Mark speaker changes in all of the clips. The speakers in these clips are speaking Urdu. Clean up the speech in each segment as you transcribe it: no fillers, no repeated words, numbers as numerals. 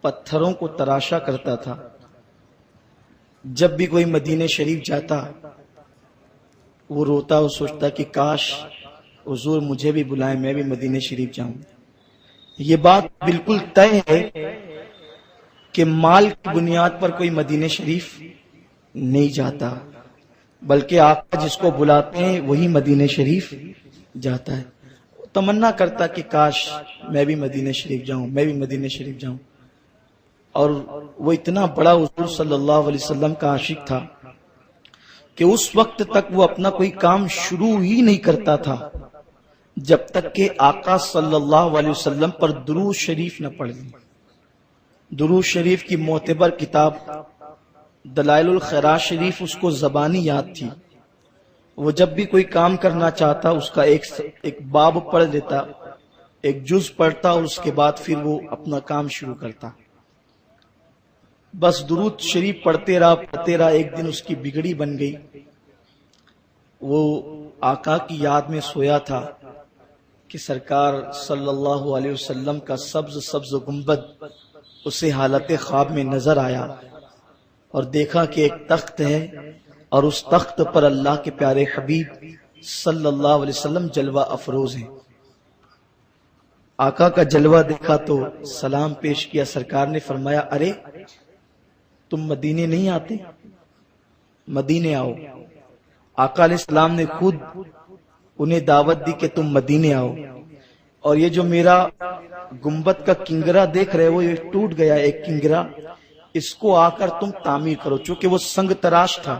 Speaker 1: پتھروں کو تراشا کرتا تھا. جب بھی کوئی مدینہ شریف جاتا وہ روتا اور سوچتا کہ کاش حضور مجھے بھی بلائیں، میں بھی مدینہ شریف جاؤں. یہ بات بالکل طے ہے کہ مال کی بنیاد پر کوئی مدینہ شریف نہیں جاتا، بلکہ آقا جس کو بلاتے ہیں وہی مدینہ شریف جاتا ہے. تمنا کرتا کہ کاش میں بھی مدینہ شریف جاؤں، میں بھی مدینہ شریف جاؤں. اور وہ اتنا بڑا حضور صلی اللہ علیہ وسلم کا عاشق تھا کہ اس وقت تک وہ اپنا کوئی کام شروع ہی نہیں کرتا تھا جب تک کہ آقا صلی اللہ علیہ وسلم پر درود شریف نہ پڑھ لیں. درود شریف کی معتبر کتاب دلائل الخیرات شریف اس کو زبانی یاد تھی. وہ جب بھی کوئی کام کرنا چاہتا اس کا ایک باب پڑھ لیتا، ایک جز پڑھتا اور اس کے بعد پھر وہ اپنا کام شروع کرتا. بس درود شریف پڑھتے رہا. ایک دن اس کی بگڑی بن گئی. وہ آقا کی یاد میں سویا تھا کہ سرکار صلی اللہ علیہ وسلم کا سبز گنبد اسے حالت خواب میں نظر آیا اور دیکھا کہ ایک تخت ہے اور اس تخت پر اللہ کے پیارے حبیب صلی اللہ علیہ وسلم جلوہ افروز ہیں. آقا کا جلوہ دیکھا تو سلام پیش کیا. سرکار نے فرمایا ارے تم مدینے نہیں آتے؟ مدینے آؤ. آقا علیہ السلام نے خود انہیں دعوت دی کہ تم مدینے آؤ. اور یہ جو میرا گنبد کا کنگرا دیکھ رہے ہو، یہ ٹوٹ گیا ایک کنگرا، اس کو آ کر تم تعمیر کرو. چونکہ وہ سنگ تراش تھا،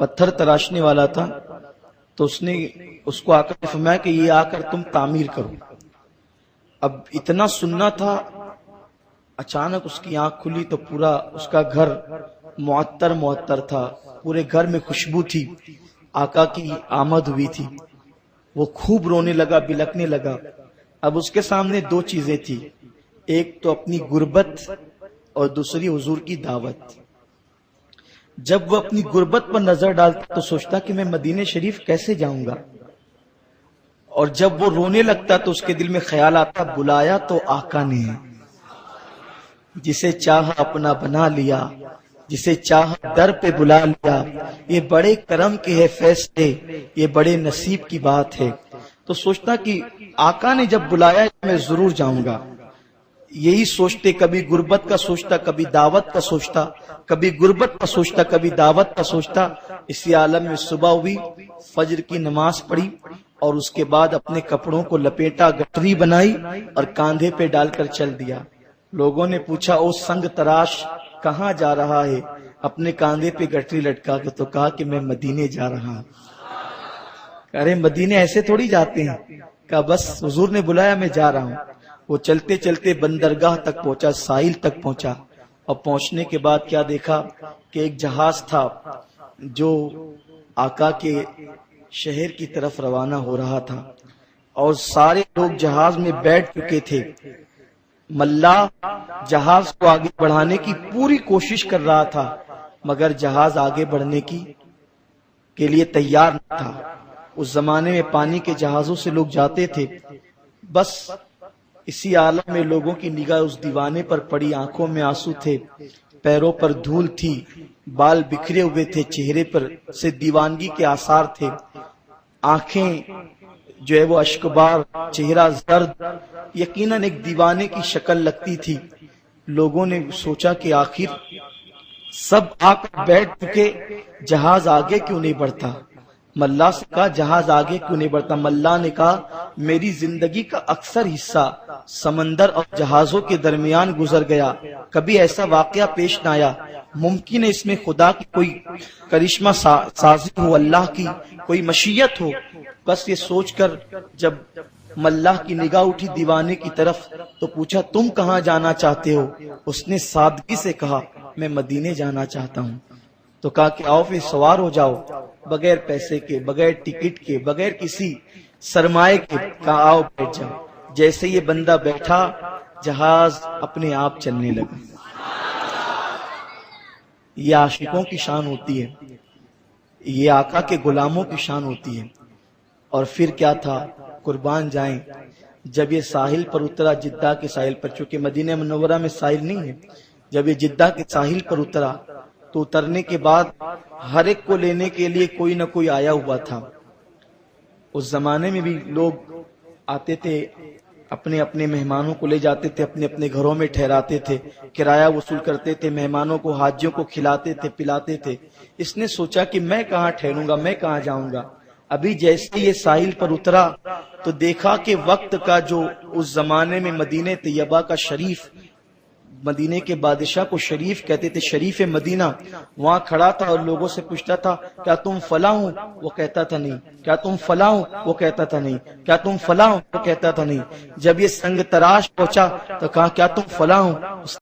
Speaker 1: پتھر تراشنے والا تھا، تو اس نے اس کو آ کر فرمایا کہ یہ آ کر تم تعمیر کرو. اب اتنا سننا تھا، اچانک اس کی آنکھ کھلی تو پورا اس کا گھر معطر تھا. پورے گھر میں خوشبو تھی. آقا کی آمد ہوئی تھی. وہ خوب رونے لگا، بلکنے لگا. اب اس کے سامنے دو چیزیں تھی، ایک تو اپنی غربت اور دوسری حضور کی دعوت. جب وہ اپنی غربت پر نظر ڈالتا تو سوچتا کہ میں مدینہ شریف کیسے جاؤں گا، اور جب وہ رونے لگتا تو اس کے دل میں خیال آتا بلایا تو آقا نے، جسے چاہا اپنا بنا لیا، جسے چاہا در پہ بلا لیا. یہ بڑے کرم کے ہے فیصلے، یہ بڑے نصیب کی بات ہے. تو سوچتا کہ آقا نے جب بلایا میں ضرور جاؤں گا. یہی سوچتے، کبھی غربت کا سوچتا، کبھی دعوت کا سوچتا، کبھی غربت کا سوچتا، کبھی دعوت کا سوچتا. اسی عالم میں صبح ہوئی، فجر کی نماز پڑھی اور اس کے بعد اپنے کپڑوں کو لپیٹا، گٹری بنائی اور کاندھے پہ ڈال کر چل دیا. لوگوں نے پوچھا او سنگ تراش کہاں جا رہا ہے؟ اپنے کاندھے پہ گٹری لٹکا کے تو کہا کہ میں مدینے جا رہا ہوں. ارے مدینے ایسے تھوڑی جاتے ہیں. کہا بس حضور نے بلایا، میں جا رہا ہوں. وہ چلتے چلتے بندرگاہ تک پہنچا، ساحل تک پہنچا. اور پہنچنے کے بعد کیا دیکھا کہ ایک جہاز تھا جو آقا کے شہر کی طرف روانہ ہو رہا تھا اور سارے لوگ جہاز میں بیٹھ چکے تھے. ملاح جہاز کو آگے بڑھانے کی پوری کوشش کر رہا تھا مگر جہاز آگے بڑھنے کے لیے تیار نہ تھا. اس زمانے میں پانی کے جہازوں سے لوگ جاتے تھے. بس اسی عالم میں لوگوں کی نگاہ اس دیوانے پر پڑی. آنکھوں میں آنسو تھے، پیروں پر دھول تھی، بال بکھرے ہوئے تھے، چہرے پر سے دیوانگی کے آثار تھے. آنکھیں جو ہے وہ اشکبار، چہرہ زرد، یقیناً ایک دیوانے کی شکل لگتی تھی. لوگوں نے سوچا کہ آخر سب آ کر بیٹھ چکے، جہاز آگے کیوں نہیں بڑھتا؟ ملاح سے کہا جہاز آگے کیوں نہیں بڑھتا؟ ملاح نے کہا میری زندگی کا اکثر حصہ سمندر اور جہازوں کے درمیان گزر گیا، کبھی ایسا واقعہ پیش نہ آیا. ممکن ہے اس میں خدا کی کوئی کرشمہ سازی ہو، اللہ کی کوئی مشیت ہو. بس یہ سوچ کر جب ملاح کی نگاہ اٹھی دیوانے کی طرف تو پوچھا تم کہاں جانا چاہتے ہو؟ اس نے سادگی سے کہا میں مدینے جانا چاہتا ہوں. تو کہا کہ آؤ پھر سوار ہو جاؤ، بغیر پیسے کے، بغیر ٹکٹ کے، بغیر کسی سرمایہ کے. کہا آؤ بیٹھ جاؤ. جیسے یہ بندہ بیٹھا جہاز اپنے آپ چلنے لگا. یہ عاشقوں کی شان ہوتی ہے، یہ آقا کے غلاموں کی شان ہوتی ہے. اور پھر کیا تھا، قربان جائیں جب یہ ساحل پر اترا، جدہ کے ساحل پر، چونکہ مدینہ منورہ میں ساحل نہیں ہے، جب یہ جدہ کے ساحل پر اترا تو اترنے کے بعد ہر ایک کو لینے کے لیے کوئی نہ کوئی آیا ہوا تھا۔ اس زمانے میں بھی لوگ آتے تھے، اپنے اپنے مہمانوں کو لے جاتے تھے، اپنے اپنے گھروں میں ٹھہراتے تھے، کرایہ وصول کرتے تھے، مہمانوں کو، حاجیوں کو کھلاتے تھے، پلاتے تھے۔ اس نے سوچا کہ میں کہاں ٹھہروں گا، میں کہاں جاؤں گا۔ ابھی جیسے یہ ساحل پر اترا تو دیکھا کہ وقت کا جو اس زمانے میں مدینہ طیبہ کا شریف، مدینے کے بادشاہ کو شریف کہتے تھے، شریف مدینہ، وہاں کھڑا تھا اور لوگوں سے پوچھتا تھا کیا تم فلاں ہو؟ وہ کہتا تھا نہیں۔ کیا تم فلاں ہو؟ وہ کہتا تھا نہیں۔ کیا تم فلاں ہو؟ وہ کہتا تھا نہیں۔ جب یہ سنگ تراش پہنچا تو کہا کیا تم فلاں ہو؟